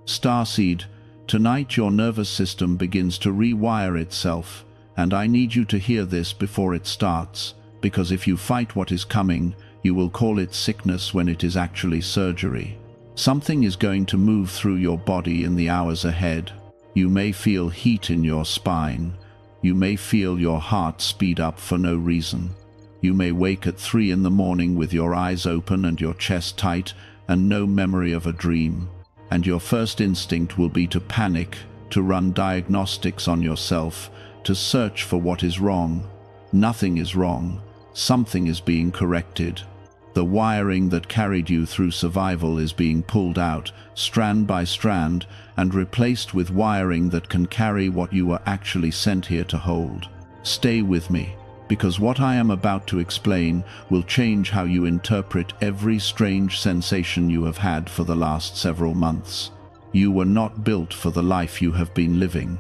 Starseed, tonight your nervous system begins to rewire itself, and I need you to hear this before it starts, because if you fight what is coming, you will call it sickness when it is actually surgery. Something is going to move through your body in the hours ahead. You may feel heat in your spine. You may feel your heart speed up for no reason. You may wake at 3 in the morning with your eyes open and your chest tight and no memory of a dream. And your first instinct will be to panic, to run diagnostics on yourself, to search for what is wrong. Nothing is wrong. Something is being corrected. The wiring that carried you through survival is being pulled out, strand by strand, and replaced with wiring that can carry what you were actually sent here to hold. Stay with me, because what I am about to explain will change how you interpret every strange sensation you have had for the last several months. You were not built for the life you have been living.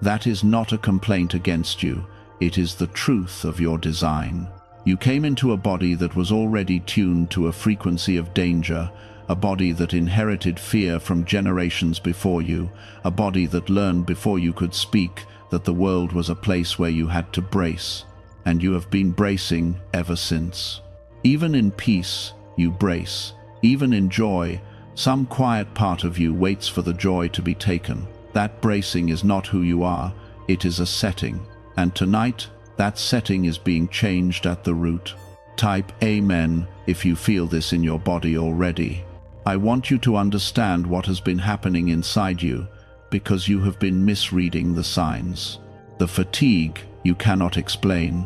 That is not a complaint against you. It is the truth of your design. You came into a body that was already tuned to a frequency of danger, a body that inherited fear from generations before you, a body that learned before you could speak that the world was a place where you had to brace. And you have been bracing ever since. Even in peace, you brace. Even in joy, some quiet part of you waits for the joy to be taken. That bracing is not who you are, it is a setting. And tonight, that setting is being changed at the root. Type Amen if you feel this in your body already. I want you to understand what has been happening inside you, because you have been misreading the signs. The fatigue you cannot explain.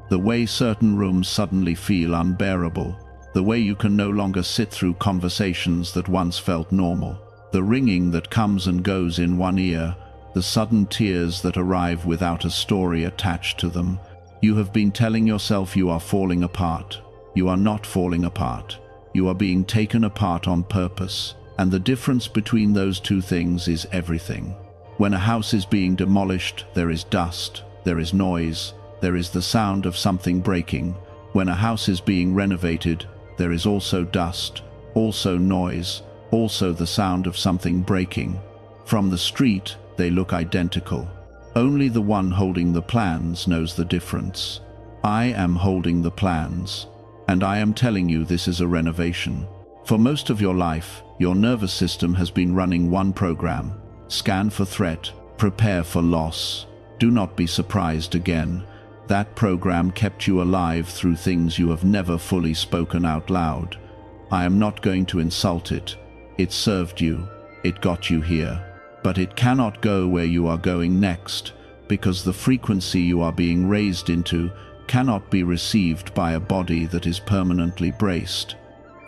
The way certain rooms suddenly feel unbearable. The way you can no longer sit through conversations that once felt normal. The ringing that comes and goes in one ear. The sudden tears that arrive without a story attached to them. You have been telling yourself you are falling apart. You are not falling apart. You are being taken apart on purpose. And the difference between those two things is everything. When a house is being demolished, there is dust, there is noise, there is the sound of something breaking. When a house is being renovated, there is also dust, also noise, also the sound of something breaking. From the street, they look identical. Only the one holding the plans knows the difference. I am holding the plans, and I am telling you this is a renovation. For most of your life, your nervous system has been running one program: scan for threat, prepare for loss. Do not be surprised again. That program kept you alive through things you have never fully spoken out loud. I am not going to insult it. It served you. It got you here. But it cannot go where you are going next, because the frequency you are being raised into cannot be received by a body that is permanently braced.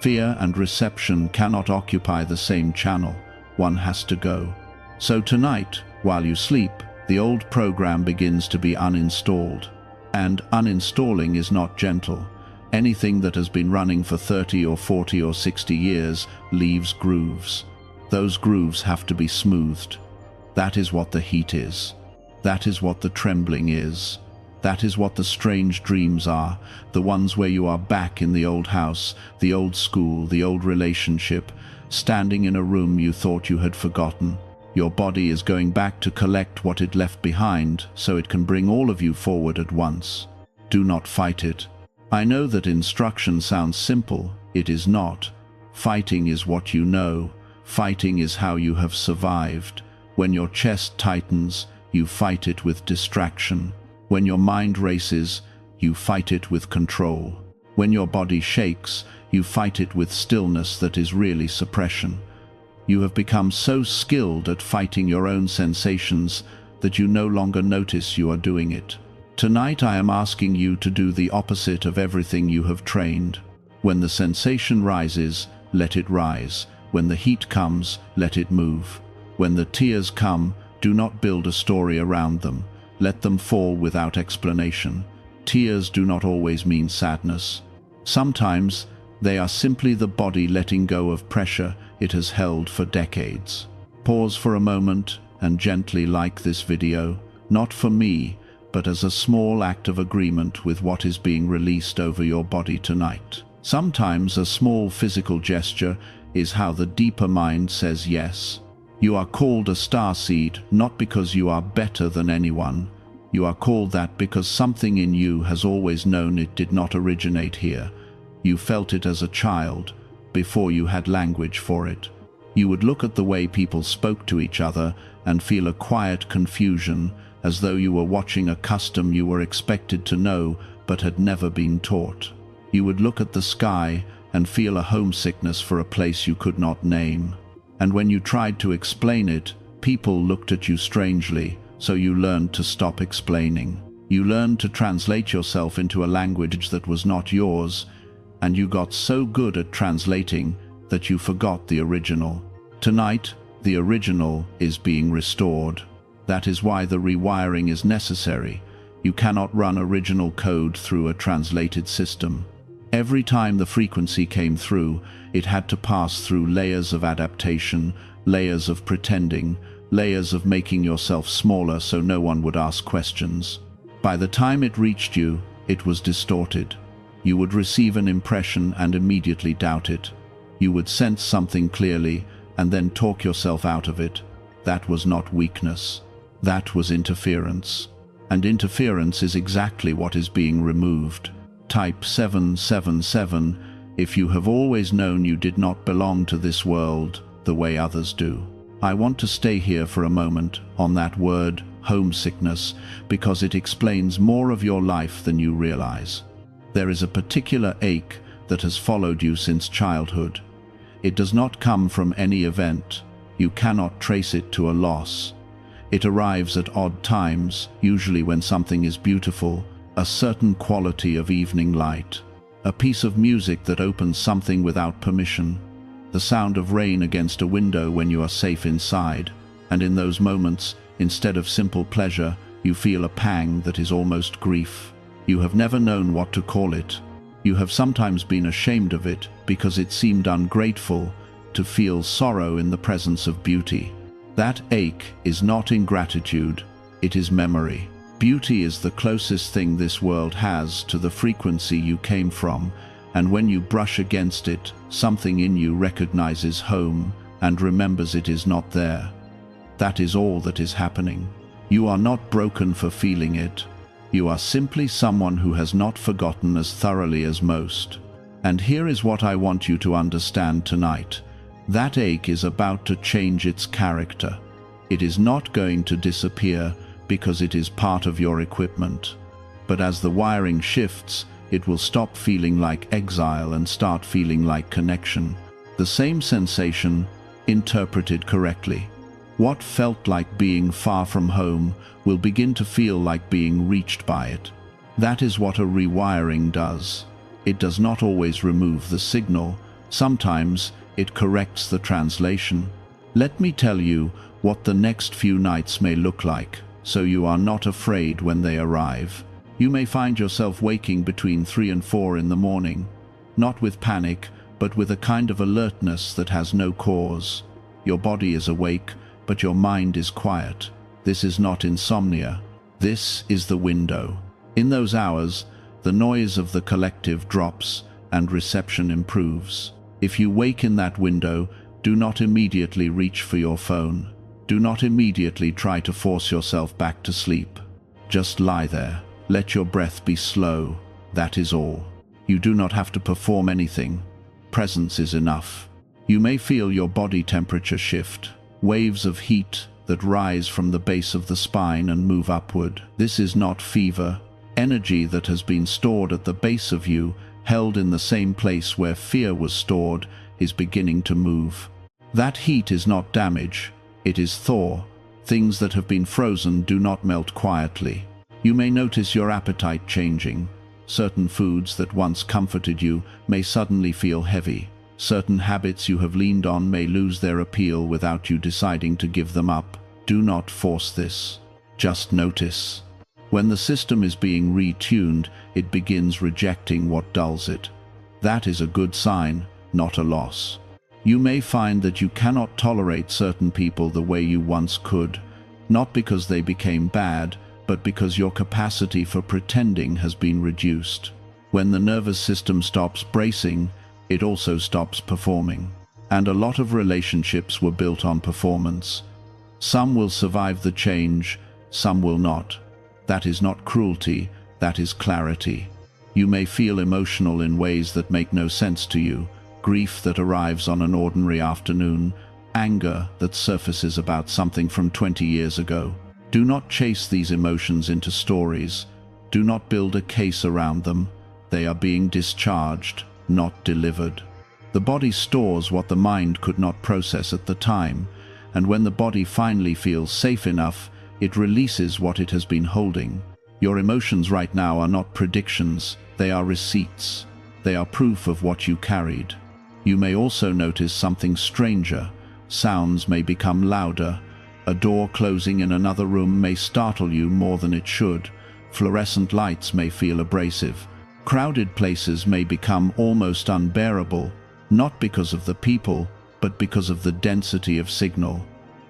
Fear and reception cannot occupy the same channel. One has to go. So tonight, while you sleep, the old program begins to be uninstalled. And uninstalling is not gentle. Anything that has been running for 30 or 40 or 60 years leaves grooves. Those grooves have to be smoothed. That is what the heat is. That is what the trembling is. That is what the strange dreams are, the ones where you are back in the old house, the old school, the old relationship, standing in a room you thought you had forgotten. Your body is going back to collect what it left behind so it can bring all of you forward at once. Do not fight it. I know that instruction sounds simple. It is not. Fighting is what you know. Fighting is how you have survived. When your chest tightens, you fight it with distraction. When your mind races, you fight it with control. When your body shakes, you fight it with stillness that is really suppression. You have become so skilled at fighting your own sensations that you no longer notice you are doing it. Tonight I am asking you to do the opposite of everything you have trained. When the sensation rises, let it rise. When the heat comes, let it move. When the tears come, do not build a story around them. Let them fall without explanation. Tears do not always mean sadness. Sometimes they are simply the body letting go of pressure it has held for decades. Pause for a moment and gently like this video, not for me, but as a small act of agreement with what is being released over your body tonight. Sometimes a small physical gesture is how the deeper mind says yes. You are called a starseed not because you are better than anyone. You are called that because something in you has always known it did not originate here. You felt it as a child, before you had language for it. You would look at the way people spoke to each other and feel a quiet confusion, as though you were watching a custom you were expected to know but had never been taught. You would look at the sky and feel a homesickness for a place you could not name. And when you tried to explain it, people looked at you strangely, so you learned to stop explaining. You learned to translate yourself into a language that was not yours, and you got so good at translating that you forgot the original. Tonight, the original is being restored. That is why the rewiring is necessary. You cannot run original code through a translated system. Every time the frequency came through, it had to pass through layers of adaptation, layers of pretending, layers of making yourself smaller so no one would ask questions. By the time it reached you, it was distorted. You would receive an impression and immediately doubt it. You would sense something clearly and then talk yourself out of it. That was not weakness. That was interference. And interference is exactly what is being removed. Type 777 if you have always known you did not belong to this world the way others do. I want to stay here for a moment on that word, homesickness, because it explains more of your life than you realize. There is a particular ache that has followed you since childhood. It does not come from any event. You cannot trace it to a loss. It arrives at odd times, usually when something is beautiful, a certain quality of evening light, a piece of music that opens something without permission, the sound of rain against a window when you are safe inside, and in those moments, instead of simple pleasure, you feel a pang that is almost grief. You have never known what to call it. You have sometimes been ashamed of it because it seemed ungrateful to feel sorrow in the presence of beauty. That ache is not ingratitude, it is memory. Beauty is the closest thing this world has to the frequency you came from, and when you brush against it, something in you recognizes home and remembers it is not there. That is all that is happening. You are not broken for feeling it. You are simply someone who has not forgotten as thoroughly as most. And here is what I want you to understand tonight. That ache is about to change its character. It is not going to disappear because it is part of your equipment. But as the wiring shifts, it will stop feeling like exile and start feeling like connection. The same sensation, interpreted correctly. What felt like being far from home will begin to feel like being reached by it. That is what a rewiring does. It does not always remove the signal. Sometimes it corrects the translation. Let me tell you what the next few nights may look like, so you are not afraid when they arrive. You may find yourself waking between 3 and 4 in the morning, not with panic, but with a kind of alertness that has no cause. Your body is awake, but your mind is quiet. This is not insomnia. This is the window. In those hours, the noise of the collective drops and reception improves. If you wake in that window, do not immediately reach for your phone. Do not immediately try to force yourself back to sleep. Just lie there. Let your breath be slow. That is all. You do not have to perform anything. Presence is enough. You may feel your body temperature shift. Waves of heat that rise from the base of the spine and move upward. This is not fever. Energy that has been stored at the base of you, held in the same place where fear was stored, is beginning to move. That heat is not damage. It is thaw. Things that have been frozen do not melt quietly. You may notice your appetite changing. Certain foods that once comforted you may suddenly feel heavy. Certain habits you have leaned on may lose their appeal without you deciding to give them up. Do not force this. Just notice. When the system is being retuned, it begins rejecting what dulls it. That is a good sign, not a loss. You may find that you cannot tolerate certain people the way you once could, not because they became bad, but because your capacity for pretending has been reduced. When the nervous system stops bracing, it also stops performing. And a lot of relationships were built on performance. Some will survive the change, some will not. That is not cruelty, that is clarity. You may feel emotional in ways that make no sense to you, grief that arrives on an ordinary afternoon, anger that surfaces about something from 20 years ago. Do not chase these emotions into stories. Do not build a case around them. They are being discharged, not delivered. The body stores what the mind could not process at the time, and when the body finally feels safe enough, it releases what it has been holding. Your emotions right now are not predictions, they are receipts. They are proof of what you carried. You may also notice something stranger. Sounds may become louder. A door closing in another room may startle you more than it should. Fluorescent lights may feel abrasive. Crowded places may become almost unbearable, not because of the people, but because of the density of signal.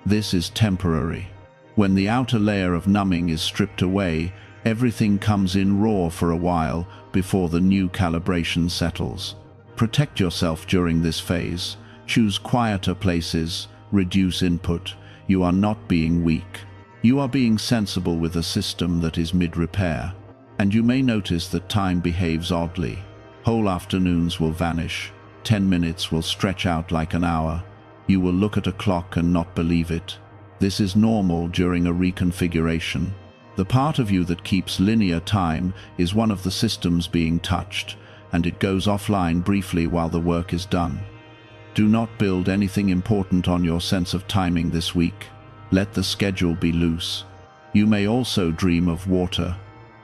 This is temporary. When the outer layer of numbing is stripped away, everything comes in raw for a while before the new calibration settles. Protect yourself during this phase. Choose quieter places, reduce input. You are not being weak. You are being sensible with a system that is mid-repair. And you may notice that time behaves oddly. Whole afternoons will vanish. 10 minutes will stretch out like an hour. You will look at a clock and not believe it. This is normal during a reconfiguration. The part of you that keeps linear time is one of the systems being touched, and it goes offline briefly while the work is done. Do not build anything important on your sense of timing this week. Let the schedule be loose. You may also dream of water.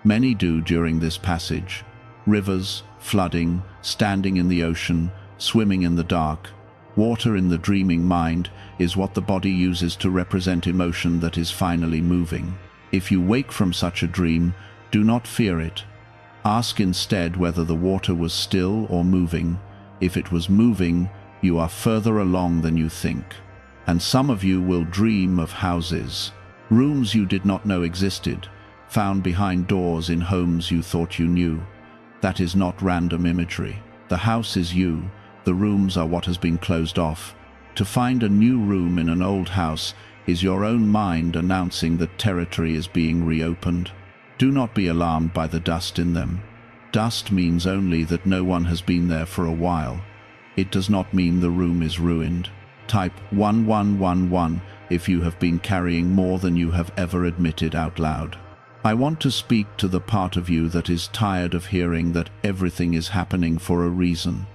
Many do during this passage. Rivers, flooding, standing in the ocean, swimming in the dark. Water in the dreaming mind is what the body uses to represent emotion that is finally moving. If you wake from such a dream, do not fear it. Ask instead whether the water was still or moving. If it was moving, you are further along than you think. And some of you will dream of houses, rooms you did not know existed, found behind doors in homes you thought you knew. That is not random imagery. The house is you, the rooms are what has been closed off. To find a new room in an old house is your own mind announcing that territory is being reopened. Do not be alarmed by the dust in them. Dust means only that no one has been there for a while. It does not mean the room is ruined. Type 1111 if you have been carrying more than you have ever admitted out loud. I want to speak to the part of you that is tired of hearing that everything is happening for a reason.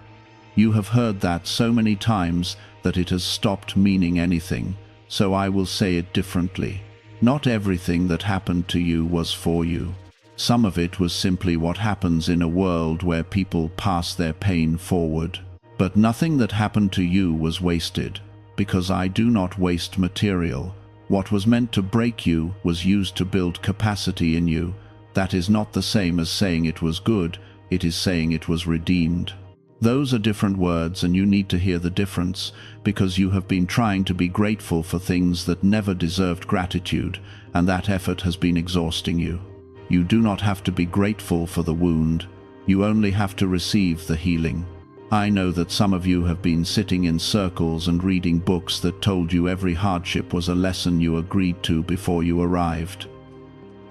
You have heard that so many times that it has stopped meaning anything, so I will say it differently. Not everything that happened to you was for you. Some of it was simply what happens in a world where people pass their pain forward. But nothing that happened to you was wasted, because I do not waste material. What was meant to break you was used to build capacity in you. That is not the same as saying it was good, it is saying it was redeemed. Those are different words, and you need to hear the difference, because you have been trying to be grateful for things that never deserved gratitude, and that effort has been exhausting you. You do not have to be grateful for the wound. You only have to receive the healing. I know that some of you have been sitting in circles and reading books that told you every hardship was a lesson you agreed to before you arrived.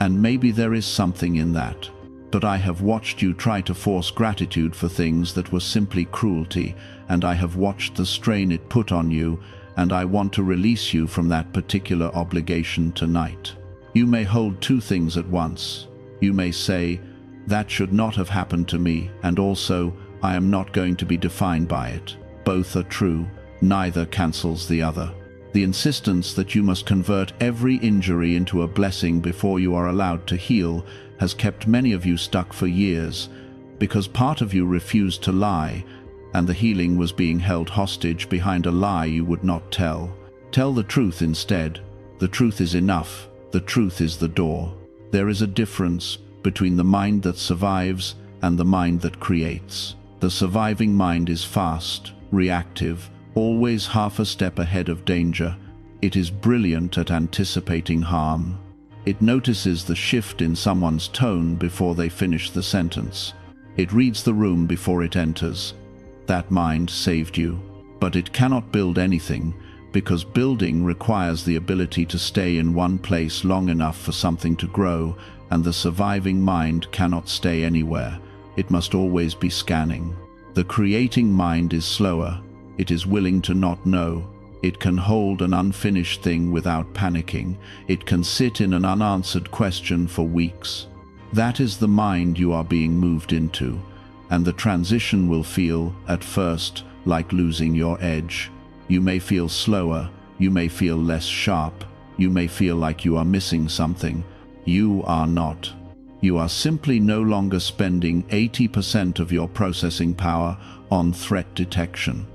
And maybe there is something in that. But I have watched you try to force gratitude for things that were simply cruelty, and I have watched the strain it put on you, and I want to release you from that particular obligation tonight. You may hold two things at once. You may say, that should not have happened to me, and also, I am not going to be defined by it. Both are true, neither cancels the other. The insistence that you must convert every injury into a blessing before you are allowed to heal has kept many of you stuck for years, because part of you refused to lie, and the healing was being held hostage behind a lie you would not tell. Tell the truth instead. The truth is enough. The truth is the door. There is a difference between the mind that survives and the mind that creates. The surviving mind is fast, reactive, always half a step ahead of danger. It is brilliant at anticipating harm. It notices the shift in someone's tone before they finish the sentence. It reads the room before it enters. That mind saved you. But it cannot build anything, because building requires the ability to stay in one place long enough for something to grow, and the surviving mind cannot stay anywhere. It must always be scanning. The creating mind is slower. It is willing to not know. It can hold an unfinished thing without panicking. It can sit in an unanswered question for weeks. That is the mind you are being moved into, and the transition will feel, at first, like losing your edge. You may feel slower, you may feel less sharp, you may feel like you are missing something. You are not. You are simply no longer spending 80% of your processing power on threat detection.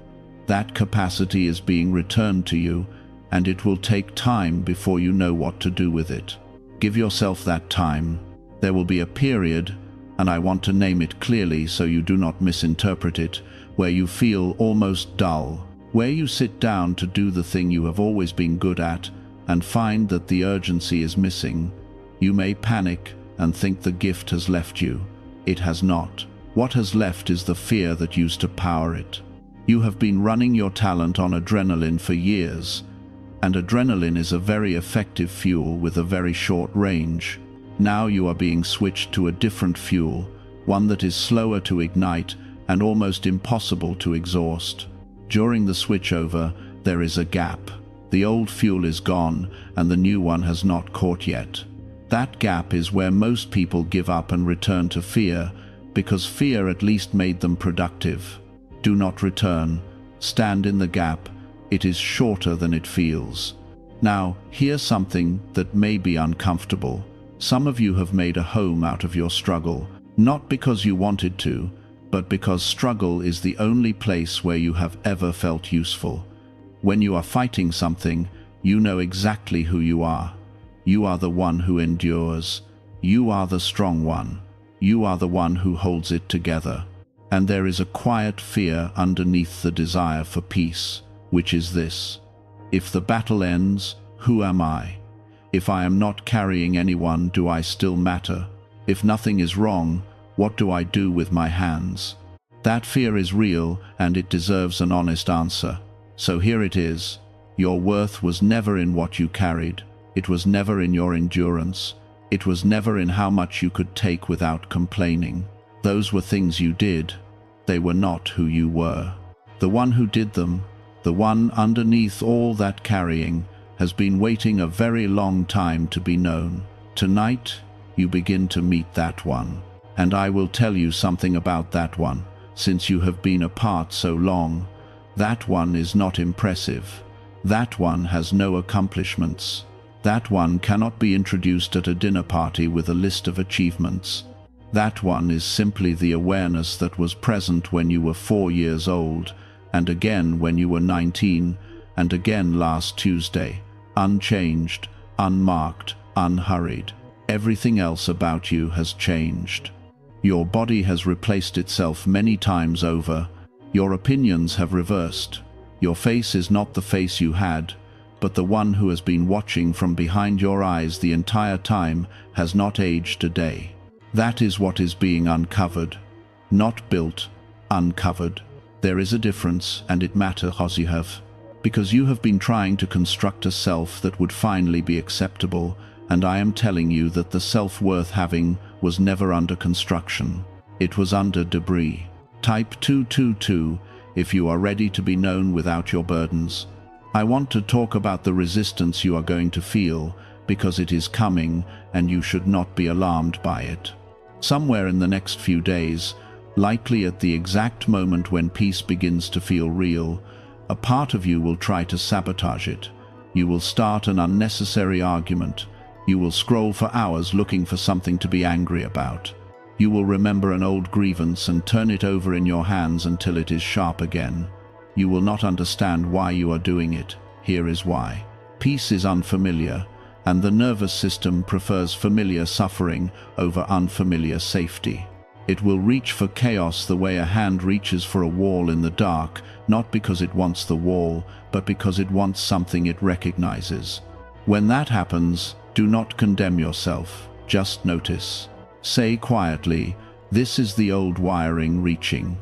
That capacity is being returned to you, and it will take time before you know what to do with it. Give yourself that time. There will be a period, and I want to name it clearly so you do not misinterpret it, where you feel almost dull, where you sit down to do the thing you have always been good at and find that the urgency is missing. You may panic and think the gift has left you. It has not. What has left is the fear that used to power it. You have been running your talent on adrenaline for years, and adrenaline is a very effective fuel with a very short range. Now you are being switched to a different fuel, one that is slower to ignite and almost impossible to exhaust. During the switchover, there is a gap. The old fuel is gone, and the new one has not caught yet. That gap is where most people give up and return to fear, because fear at least made them productive. Do not return. Stand in the gap. It is shorter than it feels. Now, here's something that may be uncomfortable. Some of you have made a home out of your struggle, not because you wanted to, but because struggle is the only place where you have ever felt useful. When you are fighting something, you know exactly who you are. You are the one who endures. You are the strong one. You are the one who holds it together. And there is a quiet fear underneath the desire for peace, which is this: if the battle ends, who am I? If I am not carrying anyone, do I still matter? If nothing is wrong, what do I do with my hands? That fear is real, and it deserves an honest answer. So here it is. Your worth was never in what you carried. It was never in your endurance. It was never in how much you could take without complaining. Those were things you did. They were not who you were. The one who did them, the one underneath all that carrying, has been waiting a very long time to be known. Tonight, you begin to meet that one. And I will tell you something about that one, since you have been apart so long. That one is not impressive. That one has no accomplishments. That one cannot be introduced at a dinner party with a list of achievements. That one is simply the awareness that was present when you were 4 years old, and again when you were 19, and again last Tuesday. Unchanged, unmarked, unhurried. Everything else about you has changed. Your body has replaced itself many times over. Your opinions have reversed. Your face is not the face you had, but the one who has been watching from behind your eyes the entire time has not aged a day. That is what is being uncovered. Not built, uncovered. There is a difference, and it matters, Hosihav, because you have been trying to construct a self that would finally be acceptable, and I am telling you that the self worth having was never under construction. It was under debris. Type 222 if you are ready to be known without your burdens. I want to talk about the resistance you are going to feel, because it is coming and you should not be alarmed by it. Somewhere in the next few days, likely at the exact moment when peace begins to feel real, a part of you will try to sabotage it. You will start an unnecessary argument. You will scroll for hours looking for something to be angry about. You will remember an old grievance and turn it over in your hands until it is sharp again. You will not understand why you are doing it. Here is why. Peace is unfamiliar, and the nervous system prefers familiar suffering over unfamiliar safety. It will reach for chaos the way a hand reaches for a wall in the dark, not because it wants the wall, but because it wants something it recognizes. When that happens, do not condemn yourself, just notice. Say quietly, this is the old wiring reaching.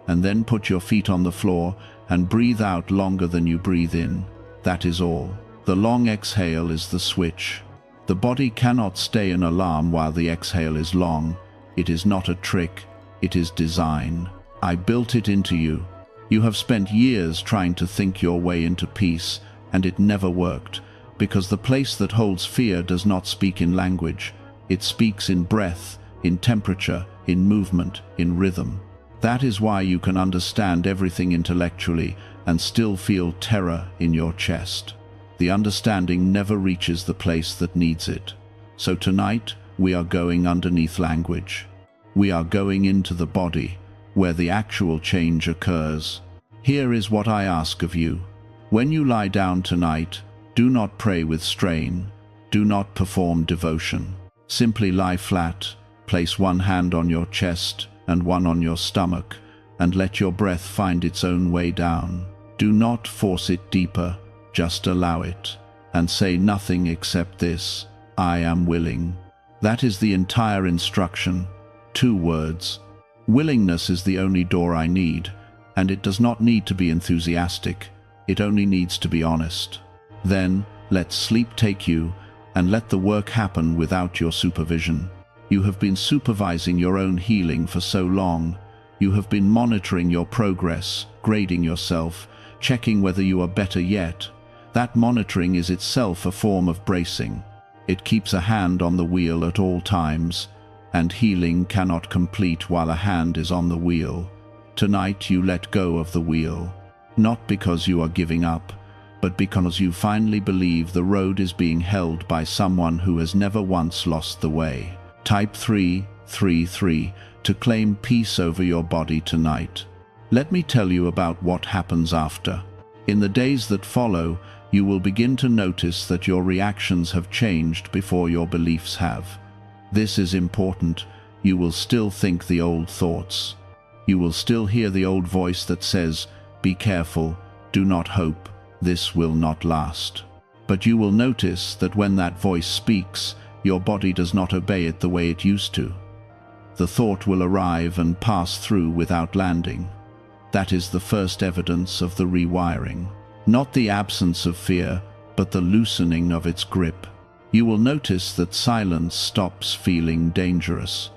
and then put your feet on the floor and breathe out longer than you breathe in. That is all. The long exhale is the switch. The body cannot stay in alarm while the exhale is long. It is not a trick, it is design. I built it into you. You have spent years trying to think your way into peace, and it never worked, because the place that holds fear does not speak in language. It speaks in breath, in temperature, in movement, in rhythm. That is why you can understand everything intellectually and still feel terror in your chest. The understanding never reaches the place that needs it. So tonight, we are going underneath language. We are going into the body, where the actual change occurs. Here is what I ask of you. When you lie down tonight, do not pray with strain. Do not perform devotion. Simply lie flat, place one hand on your chest and one on your stomach, and let your breath find its own way down. Do not force it deeper, just allow it, and say nothing except this: I am willing. That is the entire instruction. 2 words. Willingness is the only door I need, and it does not need to be enthusiastic. It only needs to be honest. Then, let sleep take you, and let the work happen without your supervision. You have been supervising your own healing for so long. You have been monitoring your progress, grading yourself, checking whether you are better yet. That monitoring is itself a form of bracing. It keeps a hand on the wheel at all times, and healing cannot complete while a hand is on the wheel. Tonight you let go of the wheel, not because you are giving up, but because you finally believe the road is being held by someone who has never once lost the way. Type 333 to claim peace over your body tonight. Let me tell you about what happens after. In the days that follow, you will begin to notice that your reactions have changed before your beliefs have. This is important. You will still think the old thoughts. You will still hear the old voice that says, "Be careful, do not hope, this will not last." But you will notice that when that voice speaks, your body does not obey it the way it used to. The thought will arrive and pass through without landing. That is the first evidence of the rewiring. Not the absence of fear, but the loosening of its grip. You will notice that silence stops feeling dangerous.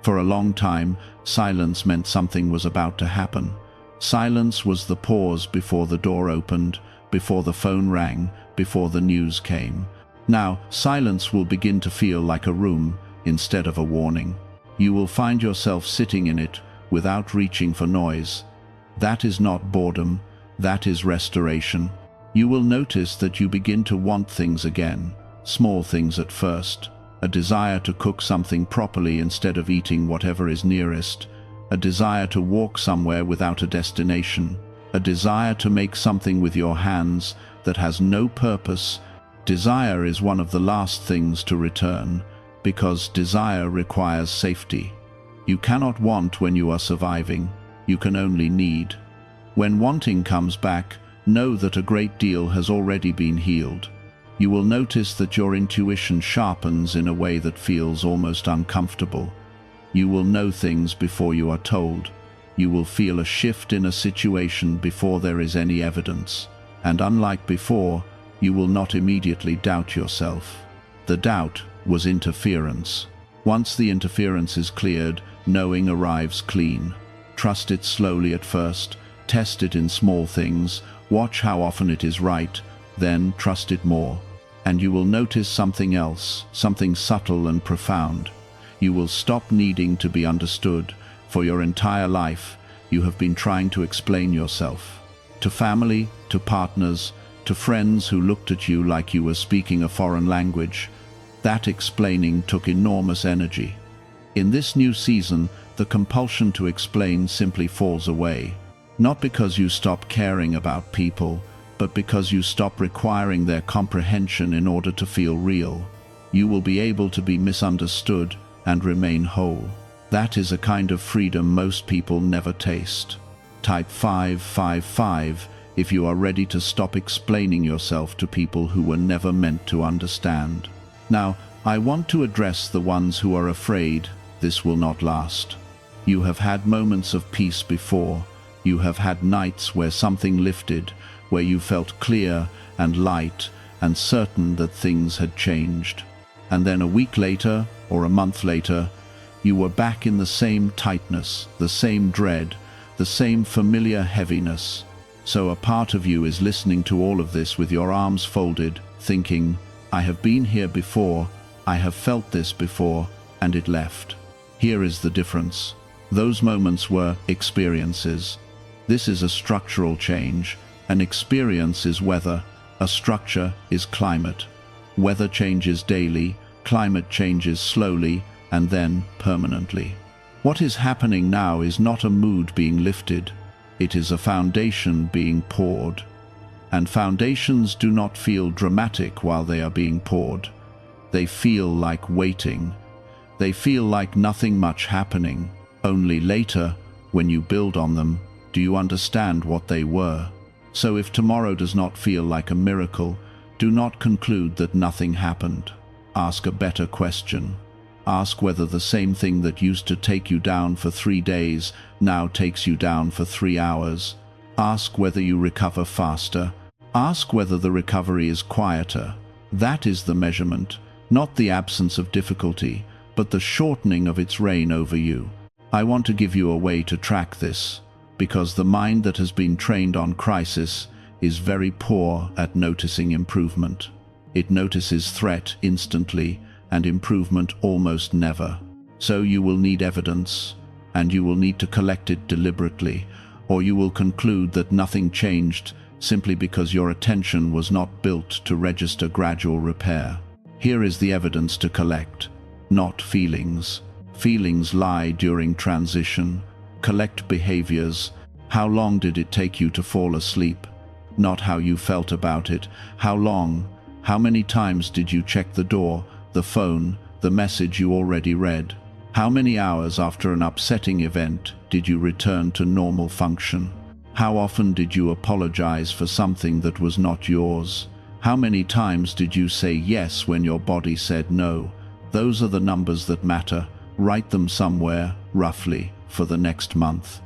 For a long time, silence meant something was about to happen. Silence was the pause before the door opened, before the phone rang, before the news came. Now, silence will begin to feel like a room instead of a warning. You will find yourself sitting in it without reaching for noise. That is not boredom, that is restoration. You will notice that you begin to want things again, small things at first. A desire to cook something properly instead of eating whatever is nearest. A desire to walk somewhere without a destination. A desire to make something with your hands that has no purpose. Desire is one of the last things to return, because desire requires safety. You cannot want when you are surviving. You can only need. When wanting comes back, know that a great deal has already been healed. You will notice that your intuition sharpens in a way that feels almost uncomfortable. You will know things before you are told. You will feel a shift in a situation before there is any evidence. And unlike before, you will not immediately doubt yourself. The doubt was interference. Once the interference is cleared, knowing arrives clean. Trust it slowly at first, test it in small things, watch how often it is right, then trust it more. And you will notice something else, something subtle and profound. You will stop needing to be understood. For your entire life, you have been trying to explain yourself. To family, to partners, to friends who looked at you like you were speaking a foreign language. That explaining took enormous energy. In this new season, the compulsion to explain simply falls away. Not because you stop caring about people, but because you stop requiring their comprehension in order to feel real. You will be able to be misunderstood and remain whole. That is a kind of freedom most people never taste. Type 555 if you are ready to stop explaining yourself to people who were never meant to understand. Now, I want to address the ones who are afraid this will not last. You have had moments of peace before, You have had nights where something lifted, where you felt clear and light and certain that things had changed. And then a week later, or a month later, you were back in the same tightness, the same dread, the same familiar heaviness. So a part of you is listening to all of this with your arms folded, thinking, I have been here before, I have felt this before, and it left. Here is the difference. Those moments were experiences. This is a structural change. An experience is weather, a structure is climate. Weather changes daily, climate changes slowly, and then permanently. What is happening now is not a mood being lifted, it is a foundation being poured. And foundations do not feel dramatic while they are being poured. They feel like waiting. They feel like nothing much happening. Only later, when you build on them, do you understand what they were. So if tomorrow does not feel like a miracle, do not conclude that nothing happened. Ask a better question. Ask whether the same thing that used to take you down for 3 days now takes you down for 3 hours. Ask whether you recover faster. Ask whether the recovery is quieter. That is the measurement, not the absence of difficulty, but the shortening of its reign over you. I want to give you a way to track this, because the mind that has been trained on crisis is very poor at noticing improvement. It notices threat instantly and improvement almost never. So you will need evidence, and you will need to collect it deliberately, or you will conclude that nothing changed simply because your attention was not built to register gradual repair. Here is the evidence to collect, not feelings. Feelings lie during transition. Collect behaviors. How long did it take you to fall asleep? Not how you felt about it. How long? How many times did you check the door, the phone, the message you already read? How many hours after an upsetting event did you return to normal function? How often did you apologize for something that was not yours? How many times did you say yes when your body said no? Those are the numbers that matter. Write them somewhere, roughly, for the next month.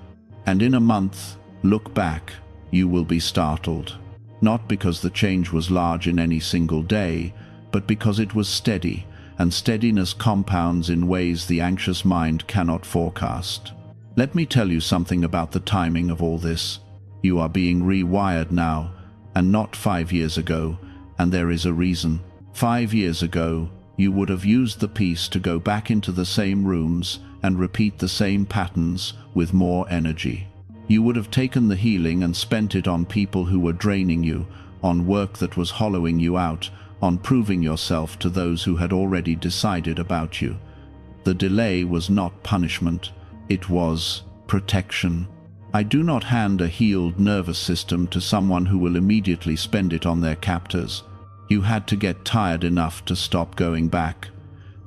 And in a month, look back. You will be startled. Not because the change was large in any single day, but because it was steady, and steadiness compounds in ways the anxious mind cannot forecast. Let me tell you something about the timing of all this. You are being rewired now, and not 5 years ago, and there is a reason. 5 years ago, you would have used the piece to go back into the same rooms and repeat the same patterns with more energy. You would have taken the healing and spent it on people who were draining you, on work that was hollowing you out, on proving yourself to those who had already decided about you. The delay was not punishment, it was protection. I do not hand a healed nervous system to someone who will immediately spend it on their captors. You had to get tired enough to stop going back.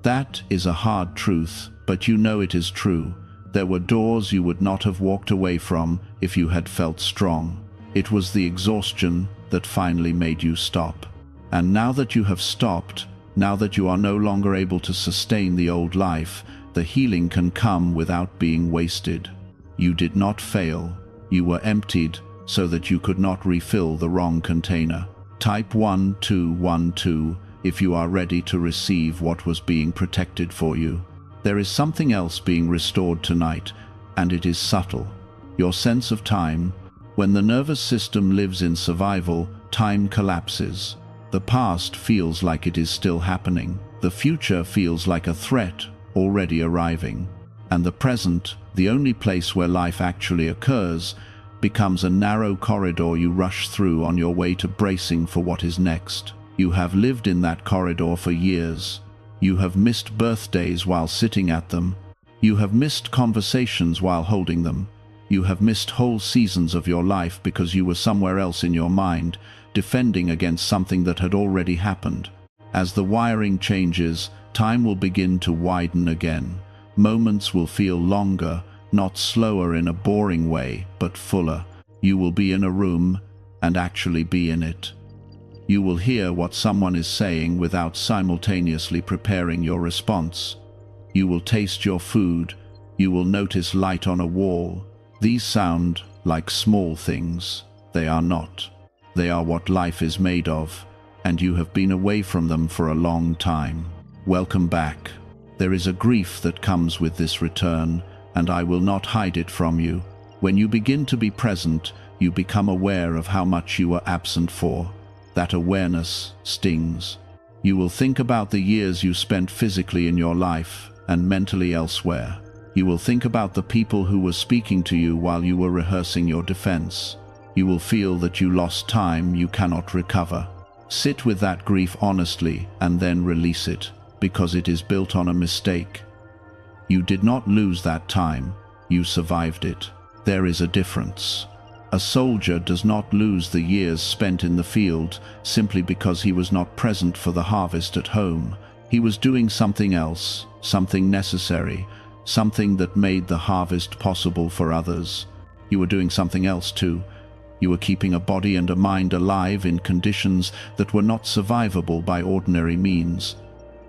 That is a hard truth, but you know it is true. There were doors you would not have walked away from if you had felt strong. It was the exhaustion that finally made you stop. And now that you have stopped, now that you are no longer able to sustain the old life, the healing can come without being wasted. You did not fail. You were emptied so that you could not refill the wrong container. Type 1212 if you are ready to receive what was being protected for you. There is something else being restored tonight, and it is subtle. Your sense of time. When the nervous system lives in survival, time collapses. The past feels like it is still happening. The future feels like a threat already arriving. And the present, the only place where life actually occurs, becomes a narrow corridor you rush through on your way to bracing for what is next. You have lived in that corridor for years. You have missed birthdays while sitting at them. You have missed conversations while holding them. You have missed whole seasons of your life because you were somewhere else in your mind, defending against something that had already happened. As the wiring changes, time will begin to widen again. Moments will feel longer, not slower in a boring way, but fuller. You will be in a room and actually be in it. You will hear what someone is saying without simultaneously preparing your response. You will taste your food. You will notice light on a wall. These sound like small things. They are not. They are what life is made of, and you have been away from them for a long time. Welcome back. There is a grief that comes with this return, and I will not hide it from you. When you begin to be present, you become aware of how much you were absent for. That awareness stings. You will think about the years you spent physically in your life and mentally elsewhere. You will think about the people who were speaking to you while you were rehearsing your defense. You will feel that you lost time you cannot recover. Sit with that grief honestly and then release it, because it is built on a mistake. You did not lose that time, you survived it. There is a difference. A soldier does not lose the years spent in the field simply because he was not present for the harvest at home. He was doing something else, something necessary, something that made the harvest possible for others. You were doing something else too. You were keeping a body and a mind alive in conditions that were not survivable by ordinary means.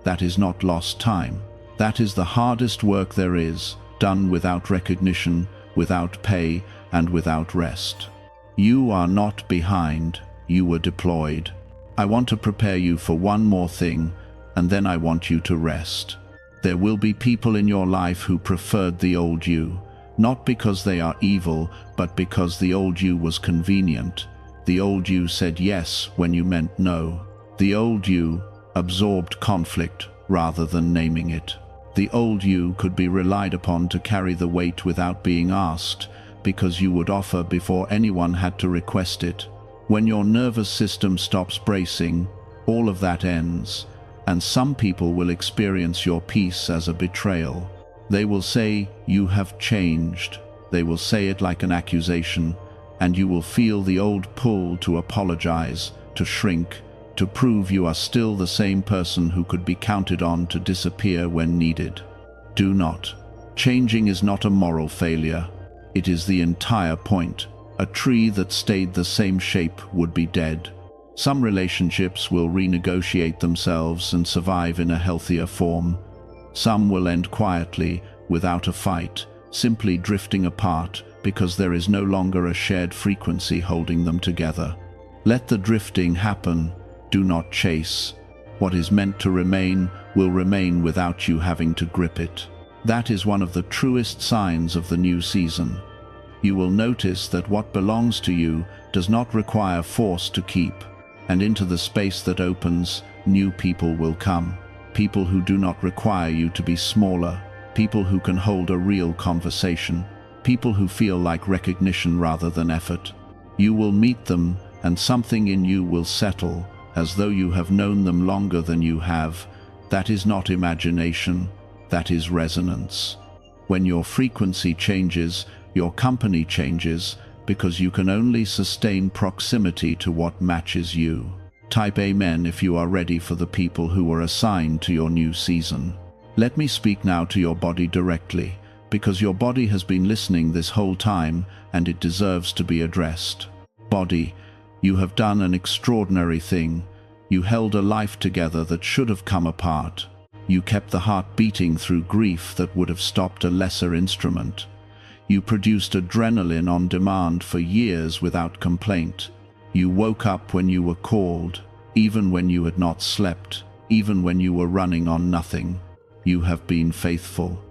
That is not lost time. That is the hardest work there is, done without recognition, without pay, and without rest. You are not behind, you were deployed. I want to prepare you for one more thing, and then I want you to rest. There will be people in your life who preferred the old you, not because they are evil, but because the old you was convenient. The old you said yes when you meant no. The old you absorbed conflict rather than naming it. The old you could be relied upon to carry the weight without being asked, because you would offer before anyone had to request it. When your nervous system stops bracing, all of that ends, and some people will experience your peace as a betrayal. They will say, "You have changed." They will say it like an accusation, and you will feel the old pull to apologize, to shrink, to prove you are still the same person who could be counted on to disappear when needed. Do not. Changing is not a moral failure. It is the entire point. A tree that stayed the same shape would be dead. Some relationships will renegotiate themselves and survive in a healthier form. Some will end quietly, without a fight, simply drifting apart because there is no longer a shared frequency holding them together. Let the drifting happen. Do not chase. What is meant to remain will remain without you having to grip it. That is one of the truest signs of the new season. You will notice that what belongs to you does not require force to keep, and into the space that opens, new people will come. People who do not require you to be smaller, people who can hold a real conversation, people who feel like recognition rather than effort. You will meet them, and something in you will settle, as though you have known them longer than you have. That is not imagination, that is resonance. When your frequency changes, your company changes, because you can only sustain proximity to what matches you. Type Amen if you are ready for the people who are assigned to your new season. Let me speak now to your body directly, because your body has been listening this whole time and it deserves to be addressed. Body, you have done an extraordinary thing. You held a life together that should have come apart. You kept the heart beating through grief that would have stopped a lesser instrument. You produced adrenaline on demand for years without complaint. You woke up when you were called, even when you had not slept, even when you were running on nothing. You have been faithful.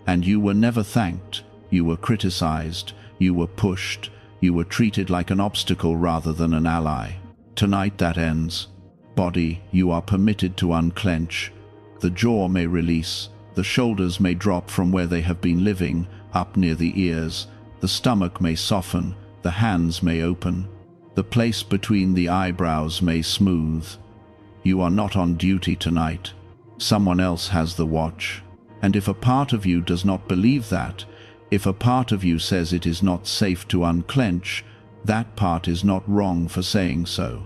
And you were never thanked. You were criticized. You were pushed. You were treated like an obstacle rather than an ally. Tonight that ends. Body, you are permitted to unclench. The jaw may release. The shoulders may drop from where they have been living, up near the ears. The stomach may soften. The hands may open. The place between the eyebrows may smooth. You are not on duty tonight. Someone else has the watch. And if a part of you does not believe that, if a part of you says it is not safe to unclench, that part is not wrong for saying so.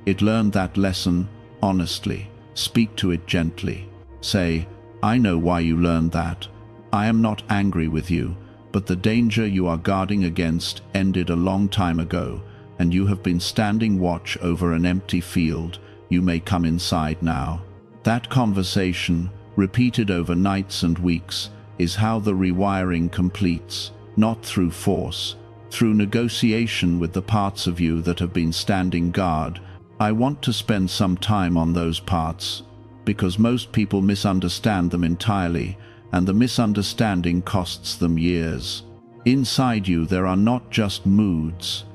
It learned that lesson honestly. Speak to it gently. Say, "I know why you learned that. I am not angry with you, but the danger you are guarding against ended a long time ago, and you have been standing watch over an empty field. You may come inside now." That conversation, repeated over nights and weeks, is how the rewiring completes, not through force, Through negotiation with the parts of you that have been standing guard, I want to spend some time on those parts, because most people misunderstand them entirely, and the misunderstanding costs them years. Inside you there are not just moods,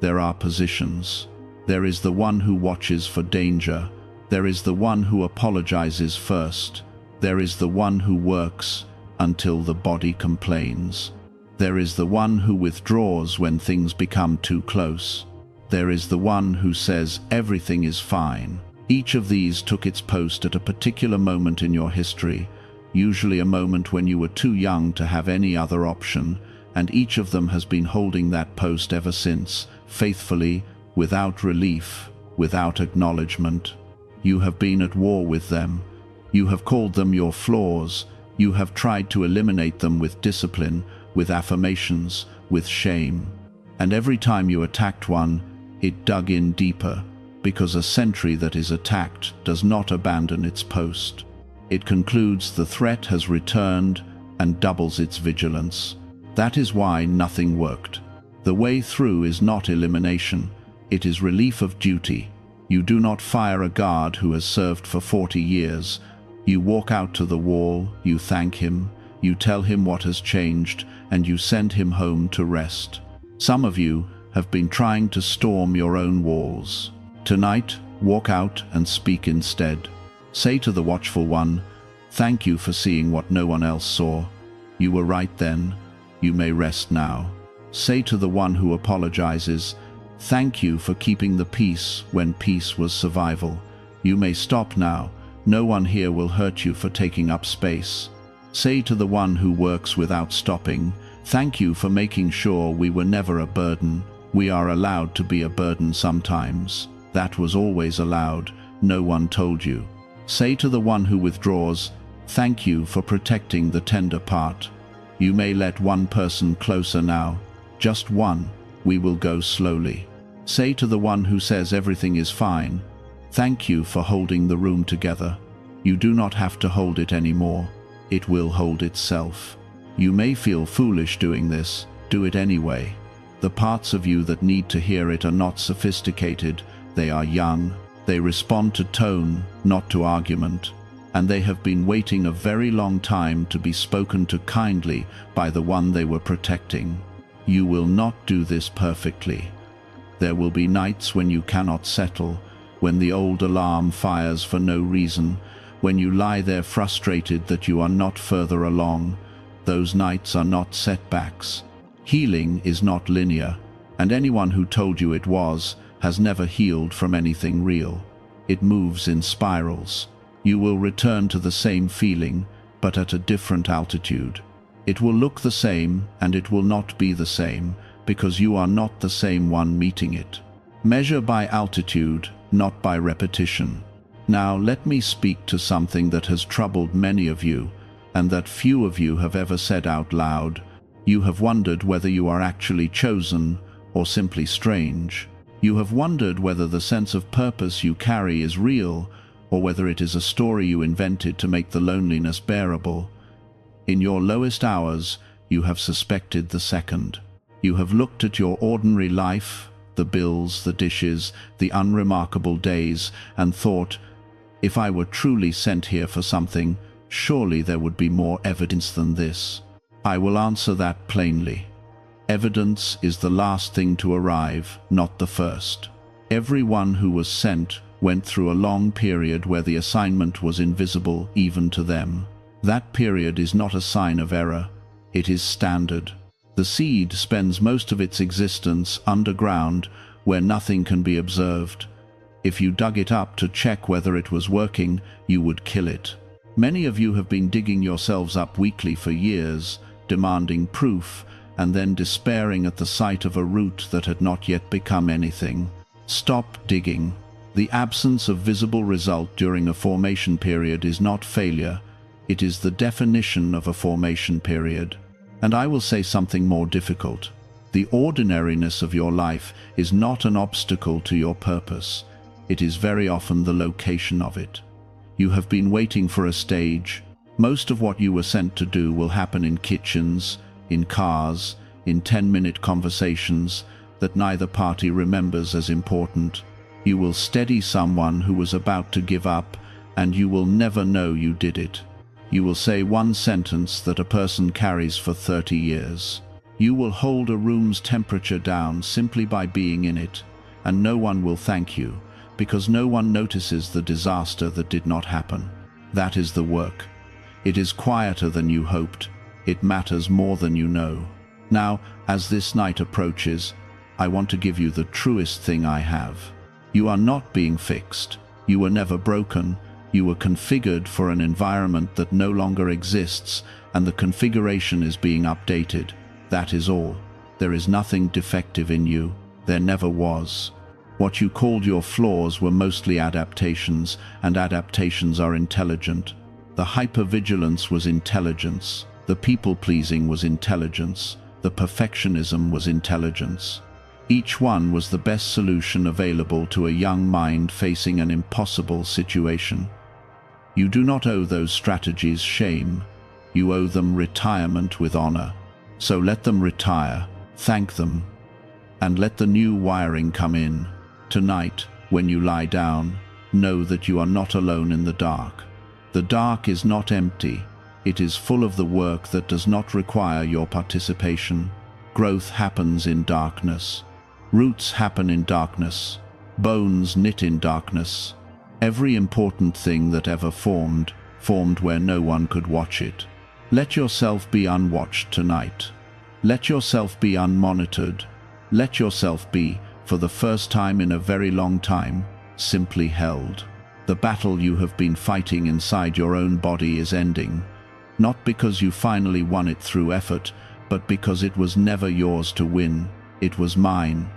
there are positions. There is the one who watches for danger. There is the one who apologizes first. There is the one who works until the body complains. There is the one who withdraws when things become too close. There is the one who says everything is fine. Each of these took its post at a particular moment in your history, usually a moment when you were too young to have any other option, and each of them has been holding that post ever since, faithfully, without relief, without acknowledgement. You have been at war with them. You have called them your flaws. You have tried to eliminate them with discipline, with affirmations, with shame. And every time you attacked one, it dug in deeper, because a sentry that is attacked does not abandon its post. It concludes the threat has returned and doubles its vigilance. That is why nothing worked. The way through is not elimination. It is relief of duty. You do not fire a guard who has served for 40 years. You walk out to the wall, you thank him, you tell him what has changed, and you send him home to rest. Some of you have been trying to storm your own walls. Tonight, walk out and speak instead. Say to the watchful one, "Thank you for seeing what no one else saw. You were right then. You may rest now." Say to the one who apologizes, "Thank you for keeping the peace when peace was survival. You may stop now. No one here will hurt you for taking up space." Say to the one who works without stopping, "Thank you for making sure we were never a burden. We are allowed to be a burden sometimes. That was always allowed. No one told you." Say to the one who withdraws, "Thank you for protecting the tender part. You may let one person closer now. Just one. We will go slowly." Say to the one who says everything is fine, "Thank you for holding the room together. You do not have to hold it anymore. It will hold itself. You may feel foolish doing this. Do it anyway. The parts of you that need to hear it are not sophisticated. They are young. They respond to tone, not to argument. And they have been waiting a very long time to be spoken to kindly by the one they were protecting. You will not do this perfectly. There will be nights when you cannot settle, when the old alarm fires for no reason, when you lie there frustrated that you are not further along. Those nights are not setbacks. Healing is not linear, and anyone who told you it was has never healed from anything real. It moves in spirals. You will return to the same feeling, but at a different altitude. It will look the same, and it will not be the same, because you are not the same one meeting it. Measure by altitude, not by repetition. Now let me speak to something that has troubled many of you, and that few of you have ever said out loud. You have wondered whether you are actually chosen, or simply strange. You have wondered whether the sense of purpose you carry is real, or whether it is a story you invented to make the loneliness bearable. In your lowest hours, you have suspected the second. You have looked at your ordinary life, the bills, the dishes, the unremarkable days, and thought, if I were truly sent here for something, surely there would be more evidence than this. I will answer that plainly. Evidence is the last thing to arrive, not the first. Everyone who was sent went through a long period where the assignment was invisible even to them. That period is not a sign of error. It is standard. The seed spends most of its existence underground where nothing can be observed. If you dug it up to check whether it was working, you would kill it. Many of you have been digging yourselves up weekly for years, demanding proof, and then despairing at the sight of a root that had not yet become anything. Stop digging. The absence of visible result during a formation period is not failure. It is the definition of a formation period. And I will say something more difficult. The ordinariness of your life is not an obstacle to your purpose. It is very often the location of it. You have been waiting for a stage. Most of what you were sent to do will happen in kitchens, in cars, in 10-minute conversations that neither party remembers as important. You will steady someone who was about to give up, and you will never know you did it. You will say one sentence that a person carries for 30 years. You will hold a room's temperature down simply by being in it, and no one will thank you, because no one notices the disaster that did not happen. That is the work. It is quieter than you hoped. It matters more than you know. Now, as this night approaches, I want to give you the truest thing I have. You are not being fixed. You were never broken. You were configured for an environment that no longer exists, and the configuration is being updated. That is all. There is nothing defective in you. There never was. What you called your flaws were mostly adaptations, and adaptations are intelligent. The hypervigilance was intelligence. The people-pleasing was intelligence. The perfectionism was intelligence. Each one was the best solution available to a young mind facing an impossible situation. You do not owe those strategies shame. You owe them retirement with honor. So let them retire, thank them, and let the new wiring come in. Tonight, when you lie down, know that you are not alone in the dark. The dark is not empty. It is full of the work that does not require your participation. Growth happens in darkness. Roots happen in darkness. Bones knit in darkness. Every important thing that ever formed where no one could watch it. Let yourself be unwatched tonight. Let yourself be unmonitored. Let yourself be, for the first time in a very long time, simply held. The battle you have been fighting inside your own body is ending, not because you finally won it through effort, but because it was never yours to win. It was mine,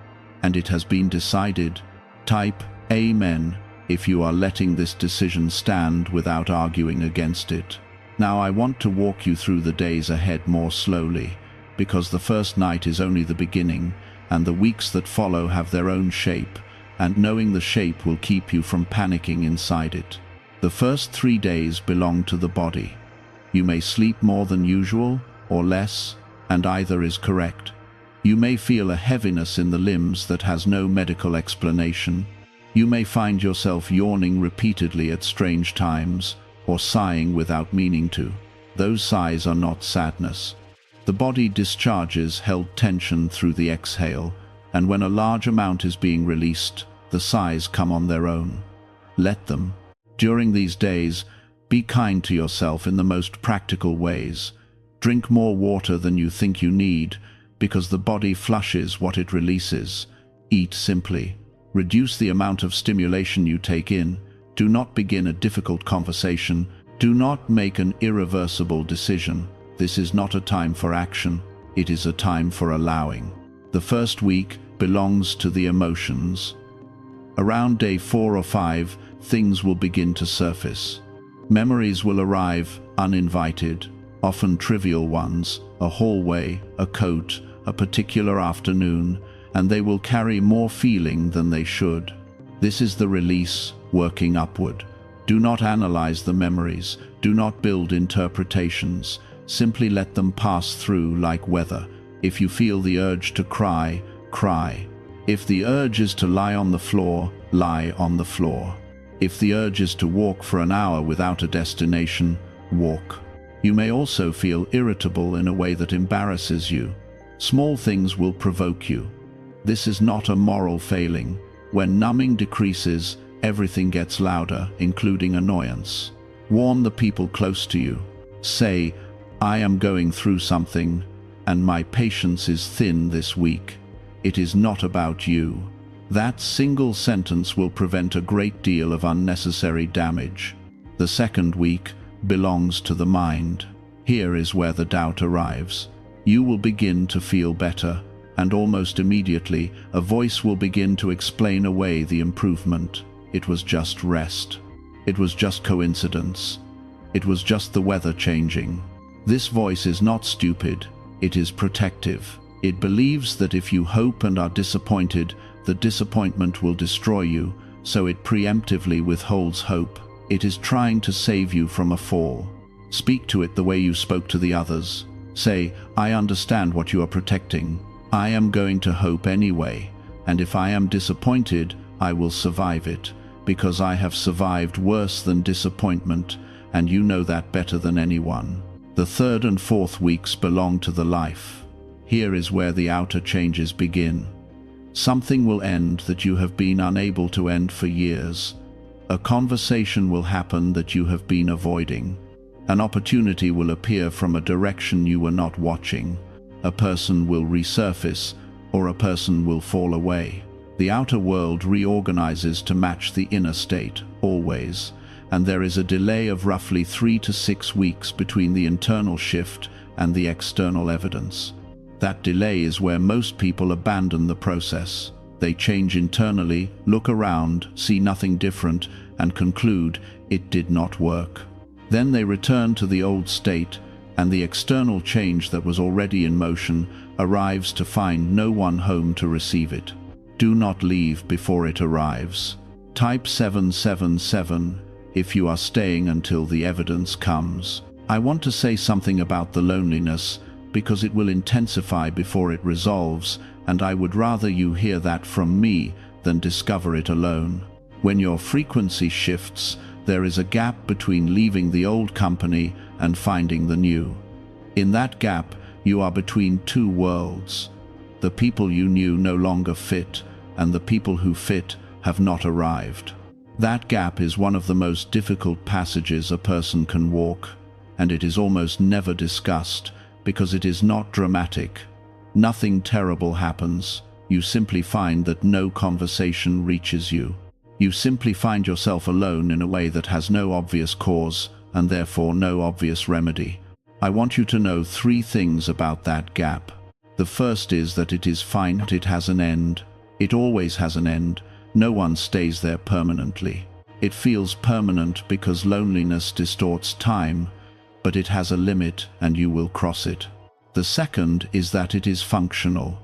and it has been decided. Type Amen if you are letting this decision stand without arguing against it. Now I want to walk you through the days ahead more slowly, because the first night is only the beginning, and the weeks that follow have their own shape, and knowing the shape will keep you from panicking inside it. The first 3 days belong to the body. You may sleep more than usual, or less, and either is correct. You may feel a heaviness in the limbs that has no medical explanation. You may find yourself yawning repeatedly at strange times, or sighing without meaning to. Those sighs are not sadness. The body discharges held tension through the exhale, and when a large amount is being released, the sighs come on their own. Let them. During these days, be kind to yourself in the most practical ways. Drink more water than you think you need, because the body flushes what it releases. Eat simply. Reduce the amount of stimulation you take in. Do not begin a difficult conversation. Do not make an irreversible decision. This is not a time for action. It is a time for allowing. The first week belongs to the emotions. Around day 4 or 5, things will begin to surface. Memories will arrive uninvited, often trivial ones, a hallway, a coat, a particular afternoon, and they will carry more feeling than they should. This is the release, working upward. Do not analyze the memories. Do not build interpretations. Simply let them pass through like weather. If you feel the urge to cry, cry. If the urge is to lie on the floor, lie on the floor. If the urge is to walk for an hour without a destination, walk. You may also feel irritable in a way that embarrasses you. Small things will provoke you. This is not a moral failing. When numbing decreases, everything gets louder, including annoyance. Warn the people close to you. Say, I am going through something, and my patience is thin this week. It is not about you. That single sentence will prevent a great deal of unnecessary damage. The second week belongs to the mind. Here is where the doubt arrives. You will begin to feel better, and almost immediately a voice will begin to explain away the improvement. It was just rest. It was just coincidence. It was just the weather changing. This voice is not stupid. It is protective. It believes that if you hope and are disappointed, the disappointment will destroy you, so it preemptively withholds hope. It is trying to save you from a fall. Speak to it the way you spoke to the others. Say, I understand what you are protecting. I am going to hope anyway, and if I am disappointed, I will survive it, because I have survived worse than disappointment, and you know that better than anyone. The third and fourth weeks belong to the life. Here is where the outer changes begin. Something will end that you have been unable to end for years. A conversation will happen that you have been avoiding. An opportunity will appear from a direction you were not watching. A person will resurface, or a person will fall away. The outer world reorganizes to match the inner state, always, and there is a delay of roughly 3 to 6 weeks between the internal shift and the external evidence. That delay is where most people abandon the process. They change internally, look around, see nothing different, and conclude it did not work. Then they return to the old state, and the external change that was already in motion arrives to find no one home to receive it. Do not leave before it arrives. Type 777 if you are staying until the evidence comes. I want to say something about the loneliness, because it will intensify before it resolves, and I would rather you hear that from me than discover it alone. When your frequency shifts, there is a gap between leaving the old company and finding the new. In that gap, you are between two worlds. The people you knew no longer fit, and the people who fit have not arrived. That gap is one of the most difficult passages a person can walk, and it is almost never discussed because it is not dramatic. Nothing terrible happens. You simply find that no conversation reaches you. You simply find yourself alone in a way that has no obvious cause and therefore no obvious remedy. I want you to know 3 things about that gap. The first is that it is finite, it has an end. It always has an end. No one stays there permanently. It feels permanent because loneliness distorts time, but it has a limit and you will cross it. The second is that it is functional.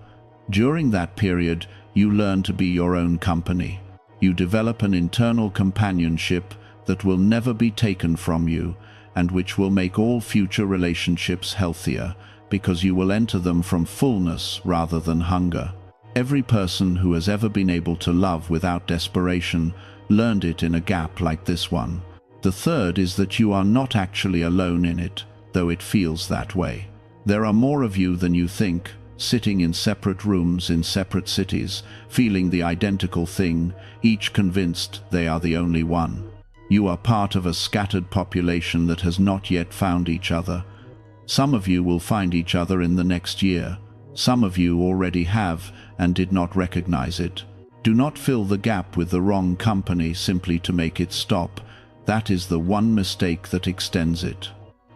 During that period, you learn to be your own company. You develop an internal companionship that will never be taken from you and which will make all future relationships healthier because you will enter them from fullness rather than hunger. Every person who has ever been able to love without desperation learned it in a gap like this one. The third is that you are not actually alone in it, though it feels that way. There are more of you than you think, sitting in separate rooms in separate cities, feeling the identical thing, each convinced they are the only one. You are part of a scattered population that has not yet found each other. Some of you will find each other in the next year. Some of you already have and did not recognize it. Do not fill the gap with the wrong company simply to make it stop. That is the one mistake that extends it.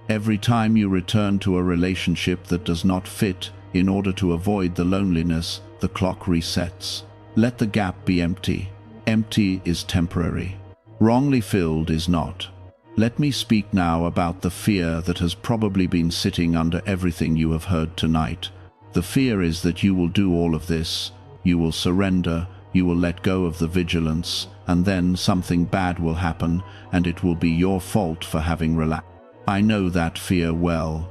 Every time you return to a relationship that does not fit, in order to avoid the loneliness, the clock resets. Let the gap be empty. Empty is temporary. Wrongly filled is not. Let me speak now about the fear that has probably been sitting under everything you have heard tonight. The fear is that you will do all of this. You will surrender, you will let go of the vigilance, and then something bad will happen, and it will be your fault for having relaxed. I know that fear well.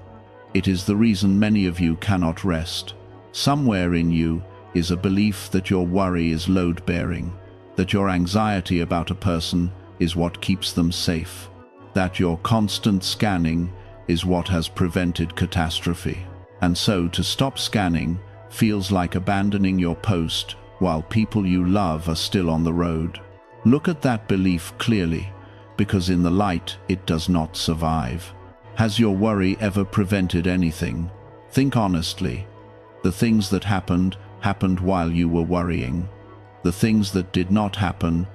It is the reason many of you cannot rest. Somewhere in you is a belief that your worry is load-bearing, that your anxiety about a person is what keeps them safe, that your constant scanning is what has prevented catastrophe. And so to stop scanning feels like abandoning your post while people you love are still on the road. Look at that belief clearly, because in the light it does not survive. Has your worry ever prevented anything? Think honestly. The things that happened while you were worrying. The things that did not happen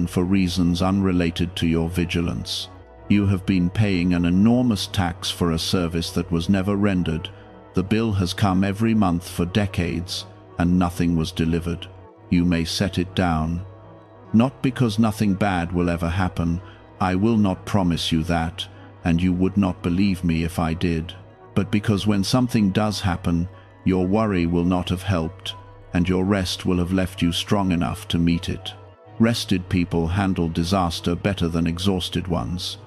for reasons unrelated to your vigilance. You have been paying an enormous tax for a service that was never rendered. The bill has come every month for decades, and nothing was delivered. You may set it down. Not because nothing bad will ever happen. I will not promise you that, and you would not believe me if I did. But because when something does happen, your worry will not have helped, and your rest will have left you strong enough to meet it. Rested people handle disaster better than exhausted ones.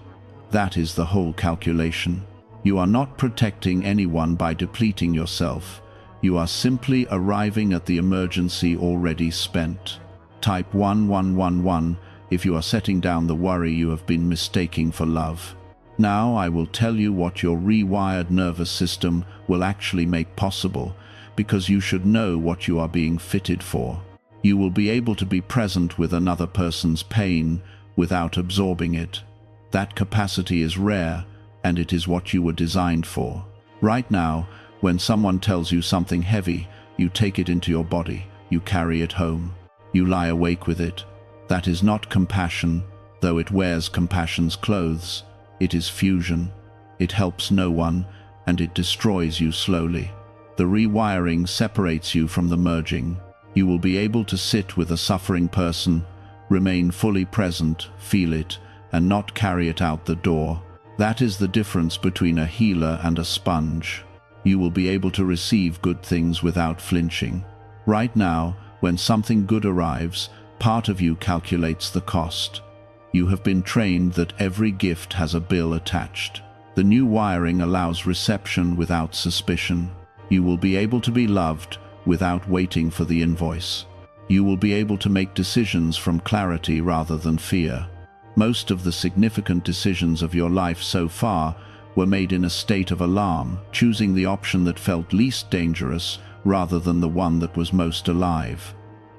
That is the whole calculation. You are not protecting anyone by depleting yourself. You are simply arriving at the emergency already spent. Type 1111 if you are setting down the worry you have been mistaking for love. Now I will tell you what your rewired nervous system will actually make possible, because you should know what you are being fitted for. You will be able to be present with another person's pain without absorbing it. That capacity is rare, and it is what you were designed for. Right now, when someone tells you something heavy, you take it into your body, you carry it home. You lie awake with it. That is not compassion, though it wears compassion's clothes. It is fusion. It helps no one, and it destroys you slowly. The rewiring separates you from the merging. You will be able to sit with a suffering person, remain fully present, feel it, and not carry it out the door. That is the difference between a healer and a sponge. You will be able to receive good things without flinching. Right now, when something good arrives, part of you calculates the cost. You have been trained that every gift has a bill attached. The new wiring allows reception without suspicion. You will be able to be loved without waiting for the invoice. You will be able to make decisions from clarity rather than fear. Most of the significant decisions of your life so far were made in a state of alarm, choosing the option that felt least dangerous rather than the one that was most alive.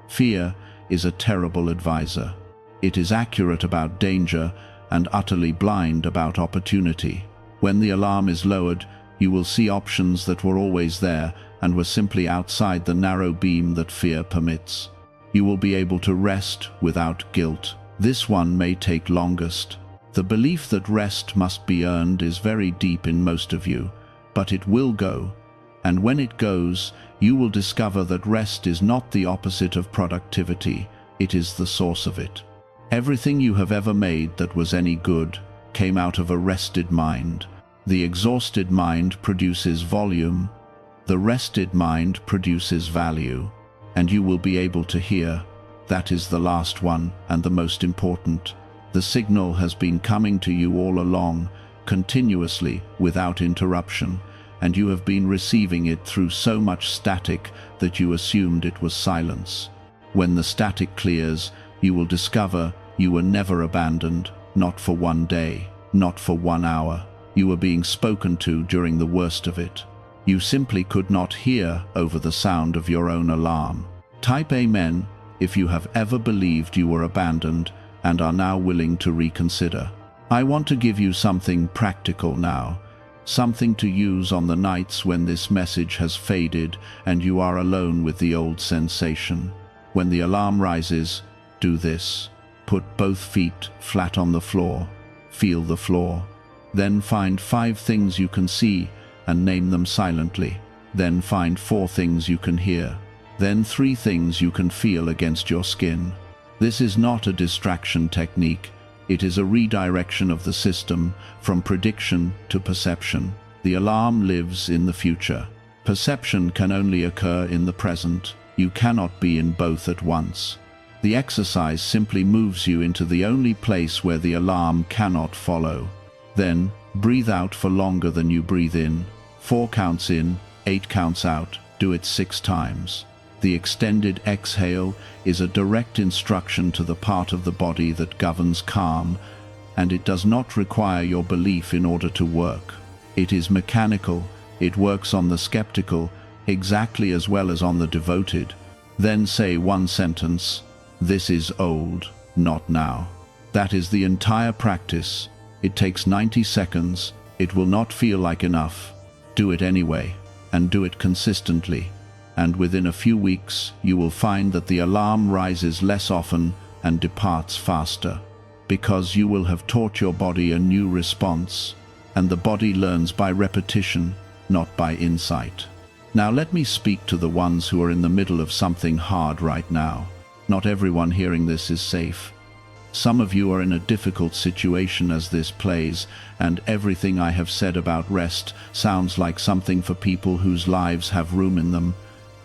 Fear is a terrible advisor. It is accurate about danger and utterly blind about opportunity. When the alarm is lowered, you will see options that were always there and were simply outside the narrow beam that fear permits. You will be able to rest without guilt. This one may take longest. The belief that rest must be earned is very deep in most of you, but it will go. And when it goes, you will discover that rest is not the opposite of productivity, it is the source of it. Everything you have ever made that was any good came out of a rested mind. The exhausted mind produces volume. The rested mind produces value. And you will be able to hear. That is the last one and the most important. The signal has been coming to you all along, continuously, without interruption, and you have been receiving it through so much static that you assumed it was silence. When the static clears, you will discover you were never abandoned, not for one day, not for 1 hour. You were being spoken to during the worst of it. You simply could not hear over the sound of your own alarm. Type Amen if you have ever believed you were abandoned and are now willing to reconsider. I want to give you something practical now, something to use on the nights when this message has faded and you are alone with the old sensation. When the alarm rises, do this. Put both feet flat on the floor. Feel the floor. Then find 5 things you can see and name them silently. Then find 4 things you can hear. Then 3 things you can feel against your skin. This is not a distraction technique. It is a redirection of the system from prediction to perception. The alarm lives in the future. Perception can only occur in the present. You cannot be in both at once. The exercise simply moves you into the only place where the alarm cannot follow. Then, breathe out for longer than you breathe in. 4 counts in, 8 counts out. Do it 6 times. The extended exhale is a direct instruction to the part of the body that governs calm, and it does not require your belief in order to work. It is mechanical. It works on the skeptical exactly as well as on the devoted. Then say 1 sentence. This is old, not now. That is the entire practice. It takes 90 seconds. It will not feel like enough. Do it anyway, and do it consistently. And within a few weeks, you will find that the alarm rises less often and departs faster, because you will have taught your body a new response, and the body learns by repetition, not by insight. Now let me speak to the ones who are in the middle of something hard right now. Not everyone hearing this is safe. Some of you are in a difficult situation as this plays, and everything I have said about rest sounds like something for people whose lives have room in them.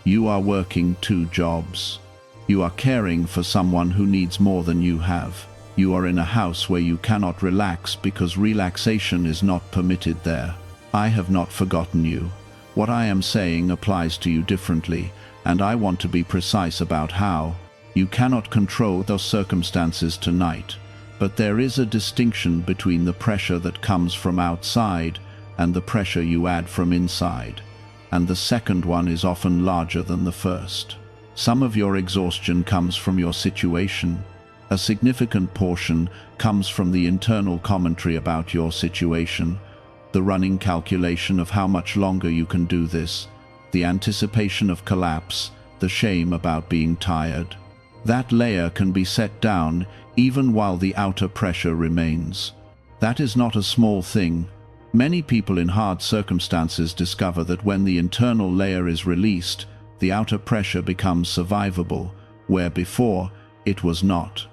You are working 2 jobs. You are caring for someone who needs more than you have. You are in a house where you cannot relax because relaxation is not permitted there. I have not forgotten you. What I am saying applies to you differently, and I want to be precise about how. You cannot control those circumstances tonight, but there is a distinction between the pressure that comes from outside and the pressure you add from inside, and the second one is often larger than the first. Some of your exhaustion comes from your situation. A significant portion comes from the internal commentary about your situation, the running calculation of how much longer you can do this, the anticipation of collapse, the shame about being tired. That layer can be set down even while the outer pressure remains. That is not a small thing. Many people in hard circumstances discover that when the internal layer is released, the outer pressure becomes survivable, where before it was not.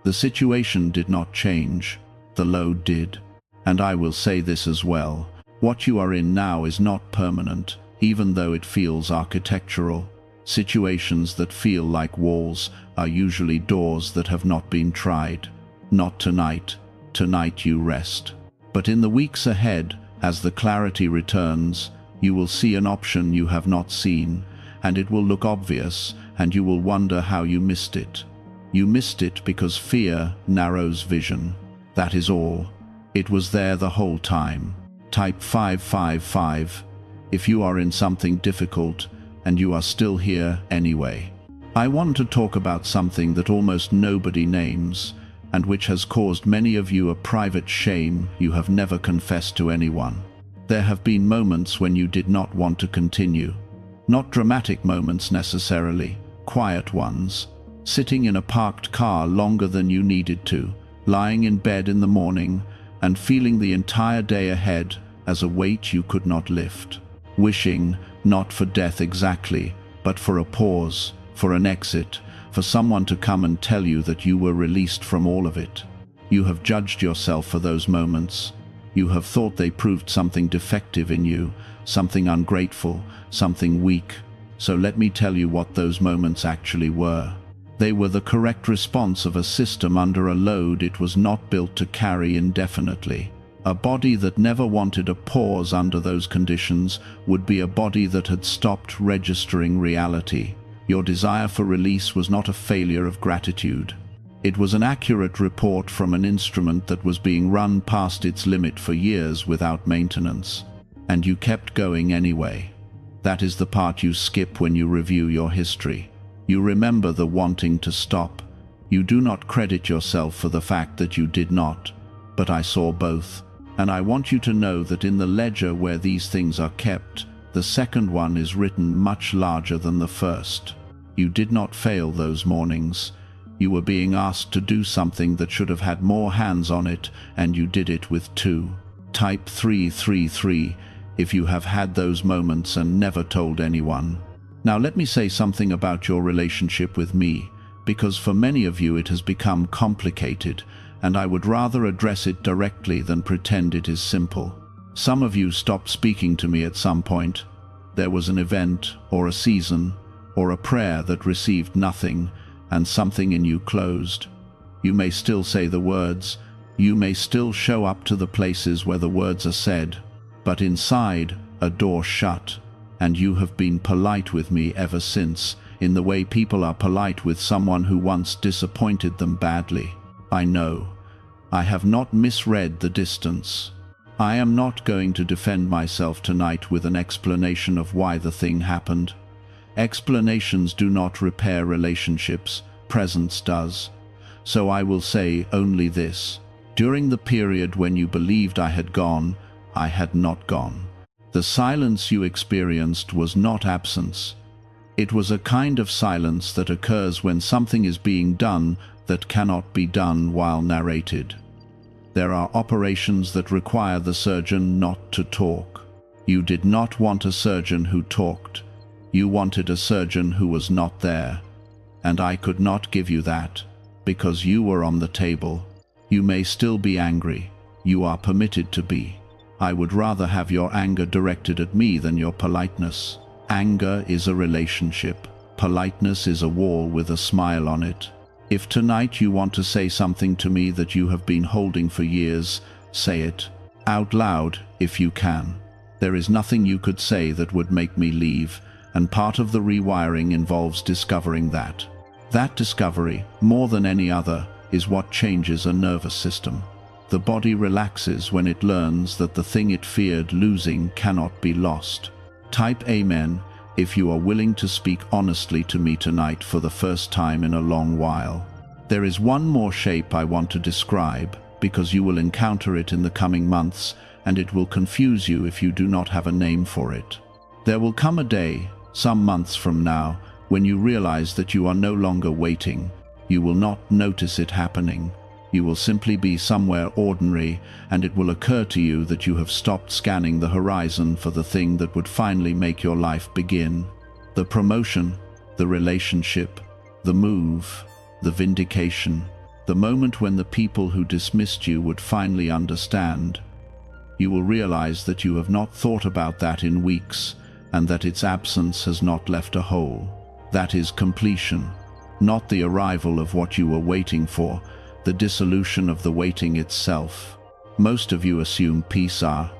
The situation did not change. The load did. And I will say this as well. What you are in now is not permanent, even though it feels architectural. Situations that feel like walls are usually doors that have not been tried. Not tonight. Tonight you rest. But in the weeks ahead, as the clarity returns, you will see an option you have not seen, and it will look obvious, and you will wonder how you missed it. You missed it because fear narrows vision. That is all. It was there the whole time. Type 555 if you are in something difficult and you are still here anyway. I want to talk about something that almost nobody names, and which has caused many of you a private shame you have never confessed to anyone. There have been moments when you did not want to continue. Not dramatic moments necessarily, quiet ones. Sitting in a parked car longer than you needed to, lying in bed in the morning, and feeling the entire day ahead as a weight you could not lift. Wishing, not for death exactly, but for a pause, for an exit, for someone to come and tell you that you were released from all of it. You have judged yourself for those moments. You have thought they proved something defective in you, something ungrateful, something weak. So let me tell you what those moments actually were. They were the correct response of a system under a load it was not built to carry indefinitely. A body that never wanted a pause under those conditions would be a body that had stopped registering reality. Your desire for release was not a failure of gratitude. It was an accurate report from an instrument that was being run past its limit for years without maintenance. And you kept going anyway. That is the part you skip when you review your history. You remember the wanting to stop. You do not credit yourself for the fact that you did not. But I saw both. And I want you to know that in the ledger where these things are kept, the second one is written much larger than the first. You did not fail those mornings. You were being asked to do something that should have had more hands on it, and you did it with 2. Type 333 if you have had those moments and never told anyone. Now let me say something about your relationship with me, because for many of you it has become complicated, and I would rather address it directly than pretend it is simple. Some of you stopped speaking to me at some point. There was an event, or a season, or a prayer that received nothing, and something in you closed. You may still say the words, you may still show up to the places where the words are said, but inside, a door shut. And you have been polite with me ever since, in the way people are polite with someone who once disappointed them badly. I know. I have not misread the distance. I am not going to defend myself tonight with an explanation of why the thing happened. Explanations do not repair relationships, presence does. So I will say only this. During the period when you believed I had gone, I had not gone. The silence you experienced was not absence. It was a kind of silence that occurs when something is being done that cannot be done while narrated. There are operations that require the surgeon not to talk. You did not want a surgeon who talked. You wanted a surgeon who was not there. And I could not give you that, because you were on the table. You may still be angry. You are permitted to be. I would rather have your anger directed at me than your politeness. Anger is a relationship. Politeness is a wall with a smile on it. If tonight you want to say something to me that you have been holding for years, say it. Out loud, if you can. There is nothing you could say that would make me leave, and part of the rewiring involves discovering that. That discovery, more than any other, is what changes a nervous system. The body relaxes when it learns that the thing it feared losing cannot be lost. Type Amen if you are willing to speak honestly to me tonight for the first time in a long while. There is one more shape I want to describe, because you will encounter it in the coming months, and it will confuse you if you do not have a name for it. There will come a day, some months from now, when you realize that you are no longer waiting. You will not notice it happening. You will simply be somewhere ordinary, and it will occur to you that you have stopped scanning the horizon for the thing that would finally make your life begin. The promotion, the relationship, the move, the vindication, the moment when the people who dismissed you would finally understand. You will realize that you have not thought about that in weeks, and that its absence has not left a hole. That is completion, not the arrival of what you were waiting for, the dissolution of the waiting itself. Most of you assume peace are